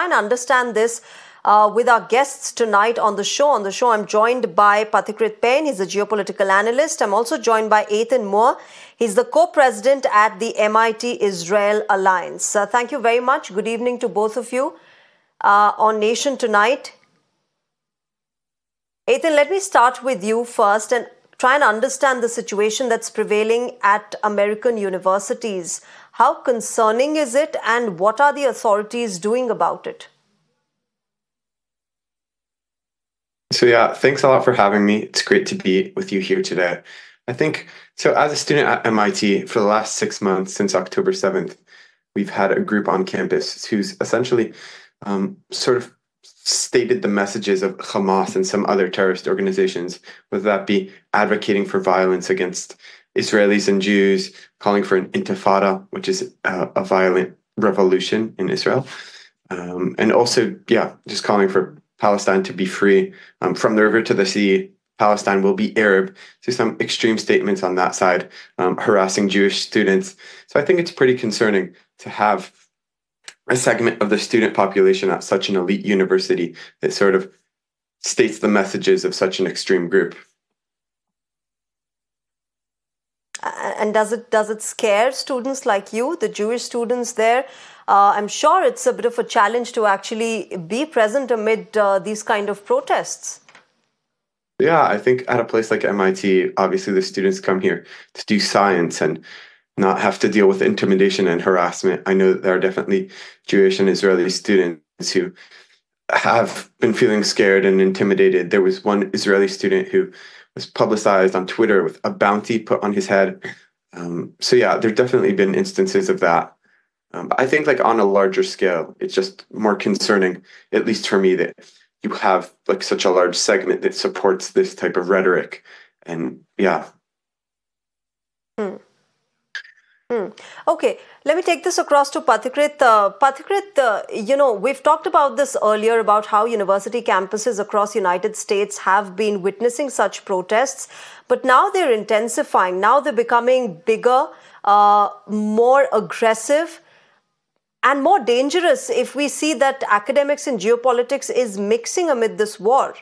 and understand this with our guests tonight on the show. On the show, I'm joined by Pathikrit Payne. He's a geopolitical analyst. I'm also joined by Ethan Moore. He's the co-president at the MIT-Israel Alliance. Thank you very much. Good evening to both of you on Nation Tonight. Ethan, let me start with you first and try and understand the situation that's prevailing at American universities. How concerning is it, and what are the authorities doing about it? So yeah, thanks a lot for having me. It's great to be with you here today. I think, so as a student at MIT, for the last 6 months, since October 7th, we've had a group on campus who's essentially sort of stated the messages of Hamas and some other terrorist organizations, whether that be advocating for violence against Israelis and Jews, calling for an intifada, which is a violent revolution in Israel, and also, just calling for Palestine to be free from the river to the sea. Palestine will be Arab. So some extreme statements on that side, harassing Jewish students. So I think it's pretty concerning to have a segment of the student population at such an elite university that sort of states the messages of such an extreme group. And does it scare students like you, the Jewish students there? I'm sure it's a bit of a challenge to actually be present amid these kind of protests. Yeah, I think at a place like MIT, obviously the students come here to do science and not have to deal with intimidation and harassment. I know that there are definitely Jewish and Israeli students who have been feeling scared and intimidated. There was one Israeli student who was publicized on Twitter with a bounty put on his head. So yeah, there have definitely been instances of that. But I think like on a larger scale, it's just more concerning, at least for me, that you have like such a large segment that supports this type of rhetoric. And yeah. Okay, let me take this across to Pathikrit. Pathikrit, we've talked about this earlier about how university campuses across United States have been witnessing such protests, but now they're intensifying. Now they're becoming bigger, more aggressive, and more dangerous if we see that academics and geopolitics is mixing amid this war.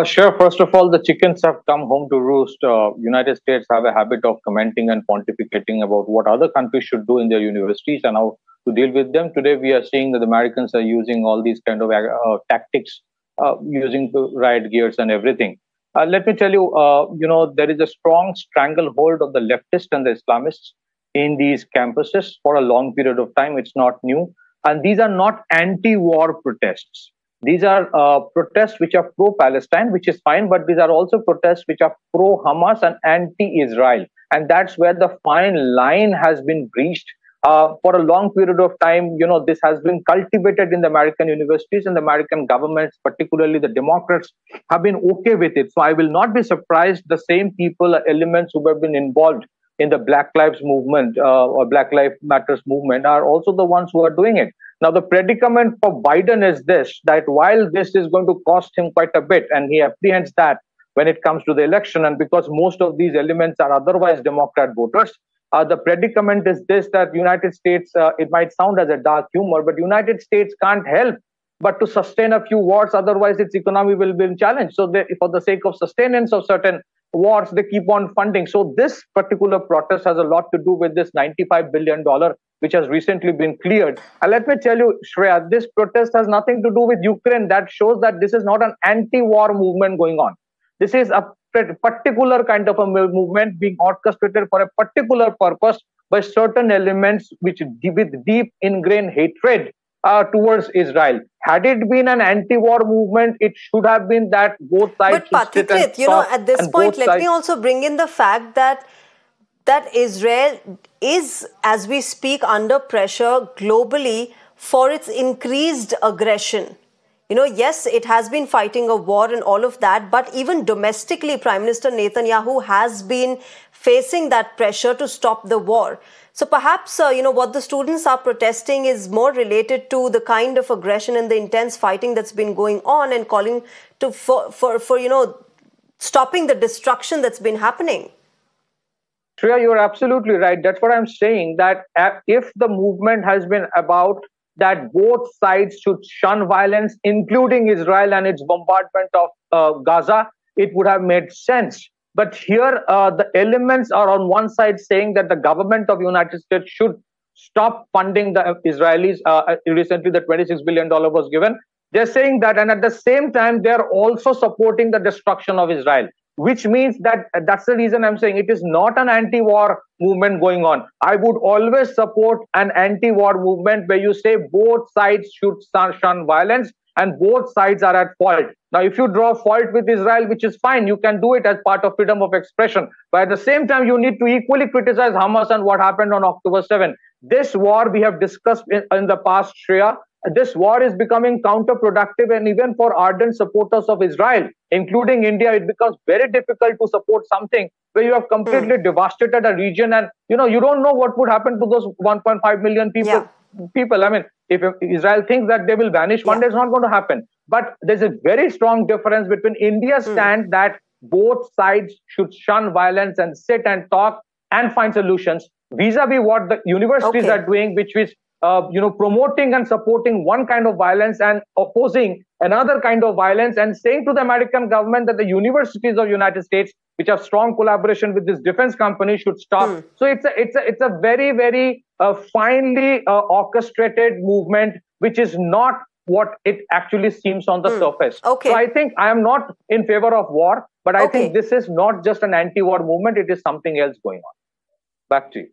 Sure. First of all, the chickens have come home to roost. United States have a habit of commenting and pontificating about what other countries should do in their universities and how to deal with them. Today, we are seeing that the Americans are using all these kind of tactics, using riot gears and everything. Let me tell you, there is a strong stranglehold of the leftists and the Islamists in these campuses for a long period of time. It's not new. And these are not anti-war protests. These are protests which are pro-Palestine, which is fine, but these are also protests which are pro-Hamas and anti-Israel. And that's where the fine line has been breached. For a long period of time, this has been cultivated in the American universities, and the American governments, particularly the Democrats, have been okay with it. So I will not be surprised the same people, elements who have been involved in the Black Lives Movement or Black Lives Matters movement are also the ones who are doing it. Now, the predicament for Biden is this, that while this is going to cost him quite a bit, and he apprehends that when it comes to the election, and because most of these elements are otherwise Democrat voters, the predicament is this, that United States, it might sound as a dark humor, but United States can't help but to sustain a few wars, otherwise its economy will be in challenge. So for the sake of sustenance of certain wars, they keep on funding. So this particular protest has a lot to do with this $95 billion, which has recently been cleared. And let me tell you, Shreya, this protest has nothing to do with Ukraine. That shows that this is not an anti-war movement going on. This is a particular kind of a movement being orchestrated for a particular purpose by certain elements which with deep ingrained hatred towards Israel. Had it been an anti-war movement, it should have been that both sides. But Pathikrit, at this point, let me also bring in the fact that Israel is, as we speak, under pressure globally for its increased aggression. Yes, it has been fighting a war and all of that, but even domestically, Prime Minister Netanyahu has been facing that pressure to stop the war. So perhaps, what the students are protesting is more related to the kind of aggression and the intense fighting that's been going on, and calling for stopping the destruction that's been happening. Shreya, you're absolutely right. That's what I'm saying, that if the movement has been about that both sides should shun violence, including Israel and its bombardment of Gaza, it would have made sense. But here, the elements are on one side saying that the government of the United States should stop funding the Israelis. Recently, the $26 billion was given. They're saying that, and at the same time, they're also supporting the destruction of Israel, which means that that's the reason I'm saying it is not an anti-war movement going on. I would always support an anti-war movement where you say both sides should shun violence and both sides are at fault. Now, if you draw fault with Israel, which is fine, you can do it as part of freedom of expression. But at the same time, you need to equally criticize Hamas and what happened on October 7. This war we have discussed in the past, Shreya. This war is becoming counterproductive, and even for ardent supporters of Israel, including India, it becomes very difficult to support something where you have completely devastated a region, and you don't know what would happen to those 1.5 million people. I mean, if Israel thinks that they will vanish one day, it's not going to happen. But there's a very strong difference between India's stand that both sides should shun violence and sit and talk and find solutions, vis-a-vis what the universities are doing, which is promoting and supporting one kind of violence and opposing another kind of violence, and saying to the American government that the universities of the United States, which have strong collaboration with this defense company, should stop. So it's a very, very finely orchestrated movement, which is not what it actually seems on the surface. So I think I am not in favor of war, but I think this is not just an anti-war movement; it is something else going on. Back to you.